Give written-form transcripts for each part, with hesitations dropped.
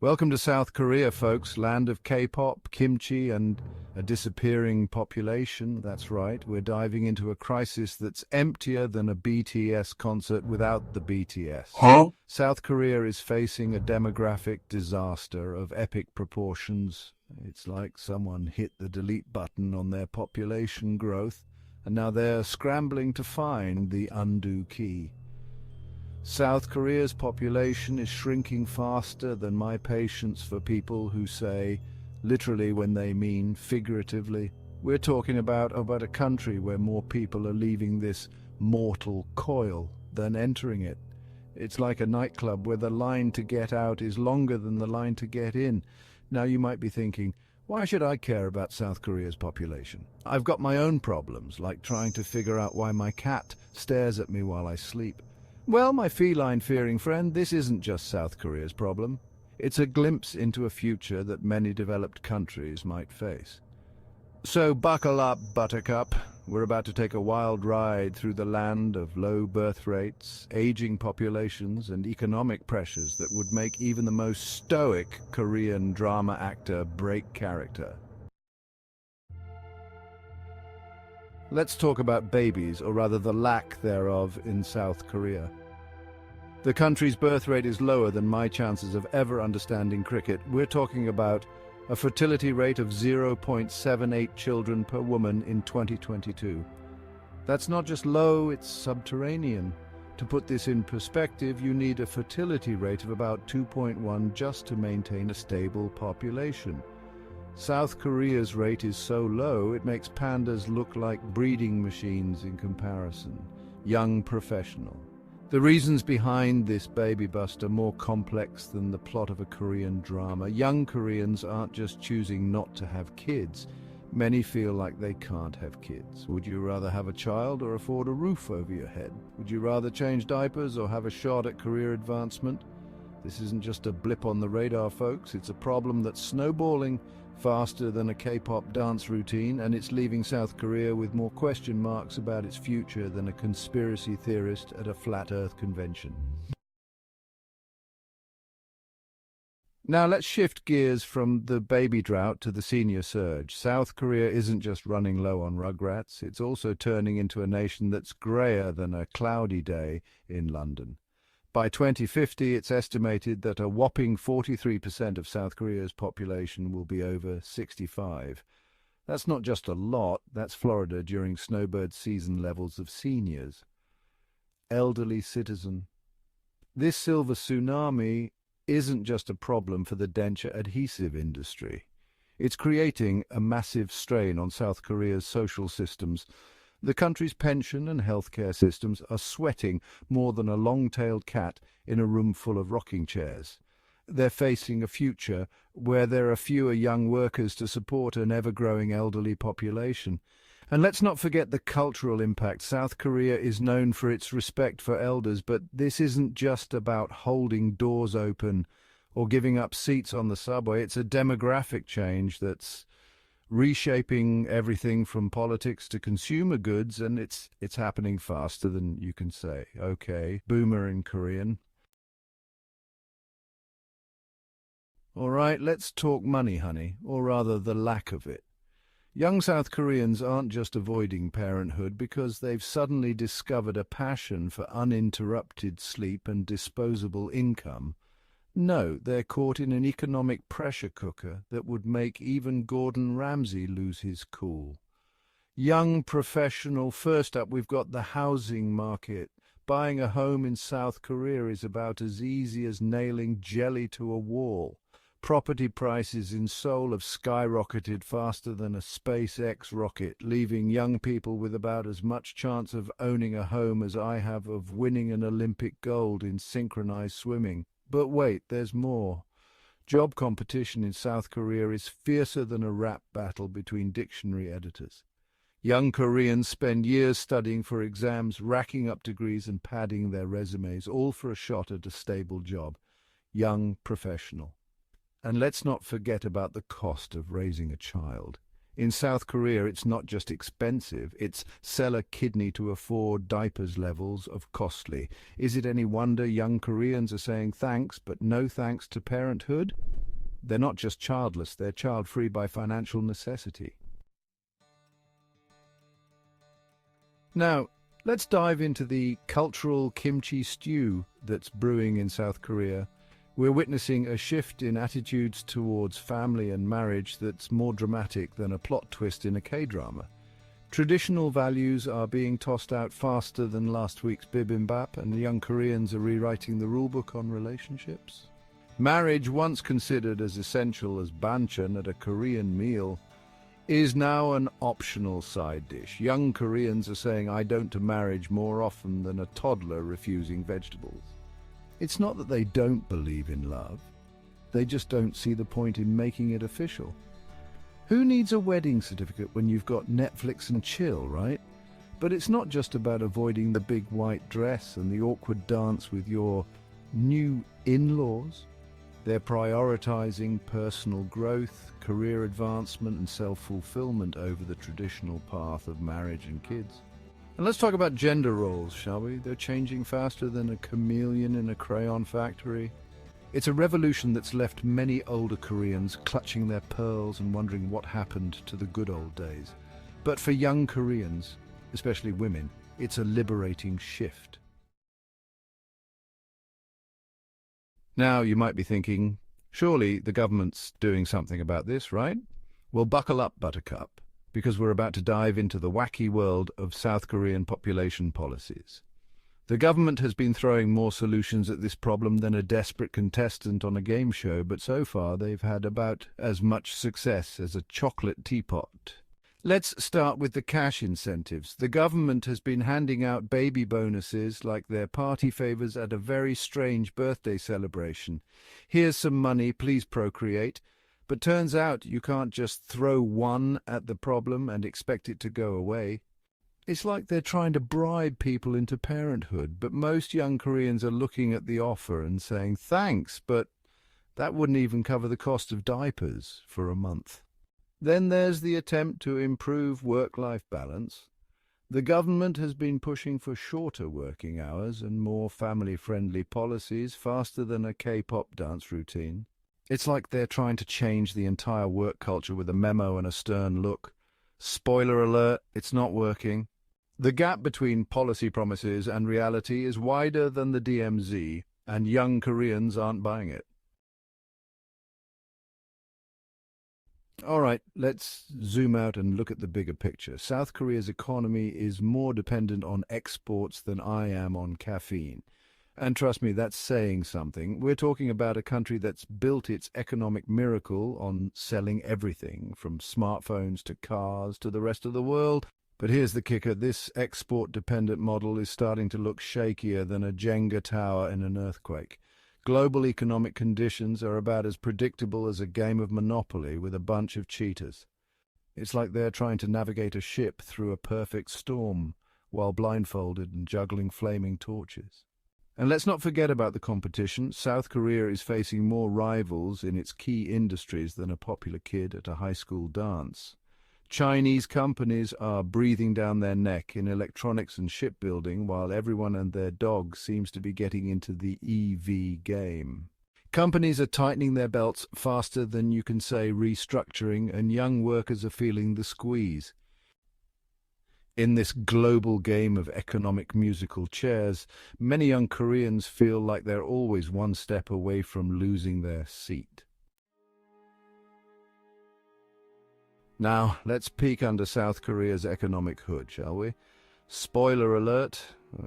Welcome to South Korea, folks, land of K-pop, kimchi, and a disappearing population. That's right, we're diving into a crisis that's emptier than a BTS concert without the BTS. Huh? South Korea is facing a demographic disaster of epic proportions. It's like someone hit the delete button on their population growth, and now they're scrambling to find the undo key. South Korea's population is shrinking faster than my patience for people who say, literally when they mean figuratively. We're talking about a country where more people are leaving this mortal coil than entering it. It's like a nightclub where the line to get out is longer than the line to get in. Now you might be thinking, why should I care about South Korea's population? I've got my own problems, like trying to figure out why my cat stares at me while I sleep. Well, my feline-fearing friend, this isn't just South Korea's problem. It's a glimpse into a future that many developed countries might face. So buckle up, Buttercup. We're about to take a wild ride through the land of low birth rates, aging populations, and economic pressures that would make even the most stoic Korean drama actor break character. Let's talk about babies, or rather the lack thereof, in South Korea. The country's birth rate is lower than my chances of ever understanding cricket. We're talking about a fertility rate of 0.78 children per woman in 2022. That's not just low, it's subterranean. To put this in perspective, you need a fertility rate of about 2.1 just to maintain a stable population. South Korea's rate is so low, it makes pandas look like breeding machines in comparison. Young professional. The reasons behind this baby bust are more complex than the plot of a Korean drama. Young Koreans aren't just choosing not to have kids. Many feel like they can't have kids. Would you rather have a child or afford a roof over your head? Would you rather change diapers or have a shot at career advancement? This isn't just a blip on the radar, folks. It's a problem that's snowballing faster than a K-pop dance routine, and it's leaving South Korea with more question marks about its future than a conspiracy theorist at a flat Earth convention. Now let's shift gears from the baby drought to the senior surge. South Korea isn't just running low on rugrats, it's also turning into a nation that's grayer than a cloudy day in London. By 2050, it's estimated that a whopping 43% of South Korea's population will be over 65. That's not just a lot, that's Florida during snowbird season levels of seniors. Elderly citizen. This silver tsunami isn't just a problem for the denture adhesive industry. It's creating a massive strain on South Korea's social systems. The country's pension and healthcare systems are sweating more than a long-tailed cat in a room full of rocking chairs. They're facing a future where there are fewer young workers to support an ever-growing elderly population. And let's not forget the cultural impact. South Korea is known for its respect for elders, but this isn't just about holding doors open or giving up seats on the subway. It's a demographic change that's reshaping everything from politics to consumer goods, and it's happening faster than you can say. Okay, boomer in Korean. All right, let's talk money, honey, or rather the lack of it. Young South Koreans aren't just avoiding parenthood because they've suddenly discovered a passion for uninterrupted sleep and disposable income. No, they're caught in an economic pressure cooker that would make even Gordon Ramsay lose his cool. Young professional. First up, we've got the housing market. Buying a home in South Korea is about as easy as nailing jelly to a wall. Property prices in Seoul have skyrocketed faster than a SpaceX rocket, leaving young people with about as much chance of owning a home as I have of winning an Olympic gold in synchronized swimming. But wait, there's more. Job competition in South Korea is fiercer than a rap battle between dictionary editors. Young Koreans spend years studying for exams, racking up degrees and padding their resumes, all for a shot at a stable job. Young professional. And let's not forget about the cost of raising a child. In South Korea, it's not just expensive, it's sell a kidney to afford diapers levels of costly. Is it any wonder young Koreans are saying thanks, but no thanks to parenthood? They're not just childless, they're child-free by financial necessity. Now, let's dive into the cultural kimchi stew that's brewing in South Korea. We're witnessing a shift in attitudes towards family and marriage that's more dramatic than a plot twist in a K-drama. Traditional values are being tossed out faster than last week's bibimbap, and young Koreans are rewriting the rulebook on relationships. Marriage, once considered as essential as banchan at a Korean meal, is now an optional side dish. Young Koreans are saying "I don't" to marriage more often than a toddler refusing vegetables. It's not that they don't believe in love, they just don't see the point in making it official. Who needs a wedding certificate when you've got Netflix and chill, right? But it's not just about avoiding the big white dress and the awkward dance with your new in-laws. They're prioritizing personal growth, career advancement and self-fulfillment over the traditional path of marriage and kids. And let's talk about gender roles, shall we? They're changing faster than a chameleon in a crayon factory. It's a revolution that's left many older Koreans clutching their pearls and wondering what happened to the good old days. But for young Koreans, especially women, it's a liberating shift. Now, you might be thinking, surely the government's doing something about this, right? Well, buckle up, Buttercup, because we're about to dive into the wacky world of South Korean population policies. The government has been throwing more solutions at this problem than a desperate contestant on a game show, but so far they've had about as much success as a chocolate teapot. Let's start with the cash incentives. The government has been handing out baby bonuses like they're party favors at a very strange birthday celebration. Here's some money, please procreate. But turns out you can't just throw one at the problem and expect it to go away. It's like they're trying to bribe people into parenthood, but most young Koreans are looking at the offer and saying thanks, but that wouldn't even cover the cost of diapers for a month. Then there's the attempt to improve work-life balance. The government has been pushing for shorter working hours and more family-friendly policies faster than a K-pop dance routine. It's like they're trying to change the entire work culture with a memo and a stern look. Spoiler alert, it's not working. The gap between policy promises and reality is wider than the DMZ, and young Koreans aren't buying it. All right, let's zoom out and look at the bigger picture. South Korea's economy is more dependent on exports than I am on caffeine. And trust me, that's saying something. We're talking about a country that's built its economic miracle on selling everything, from smartphones to cars to the rest of the world. But here's the kicker, this export-dependent model is starting to look shakier than a Jenga tower in an earthquake. Global economic conditions are about as predictable as a game of Monopoly with a bunch of cheaters. It's like they're trying to navigate a ship through a perfect storm while blindfolded and juggling flaming torches. And let's not forget about the competition. South Korea is facing more rivals in its key industries than a popular kid at a high school dance. Chinese companies are breathing down their neck in electronics and shipbuilding, while everyone and their dog seems to be getting into the EV game. Companies are tightening their belts faster than you can say restructuring, and young workers are feeling the squeeze. In this global game of economic musical chairs, many young Koreans feel like they're always one step away from losing their seat. Now, let's peek under South Korea's economic hood, shall we? Spoiler alert,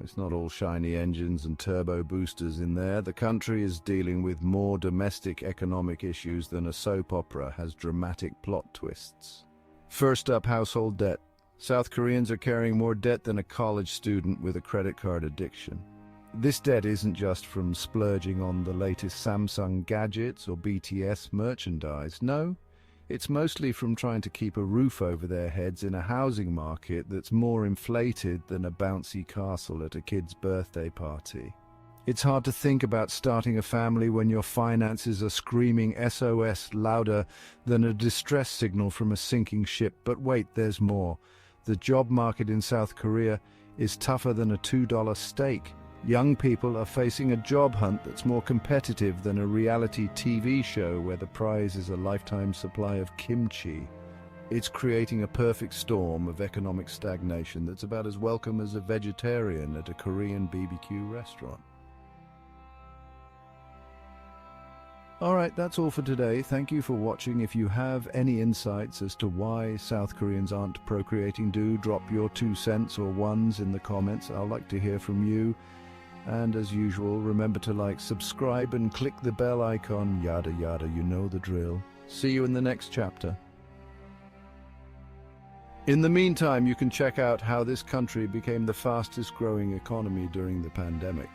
it's not all shiny engines and turbo boosters in there. The country is dealing with more domestic economic issues than a soap opera has dramatic plot twists. First up, household debt. South Koreans are carrying more debt than a college student with a credit card addiction. This debt isn't just from splurging on the latest Samsung gadgets or BTS merchandise. No, it's mostly from trying to keep a roof over their heads in a housing market that's more inflated than a bouncy castle at a kid's birthday party. It's hard to think about starting a family when your finances are screaming SOS louder than a distress signal from a sinking ship. But wait, there's more. The job market in South Korea is tougher than a $2 steak. Young people are facing a job hunt that's more competitive than a reality TV show where the prize is a lifetime supply of kimchi. It's creating a perfect storm of economic stagnation that's about as welcome as a vegetarian at a Korean BBQ restaurant. Alright, that's all for today. Thank you for watching. If you have any insights as to why South Koreans aren't procreating, do drop your 2 cents or ones in the comments. I'd like to hear from you. And as usual, remember to like, subscribe, and click the bell icon, yada yada, you know the drill. See you in the next chapter. In the meantime, you can check out how this country became the fastest growing economy during the pandemic.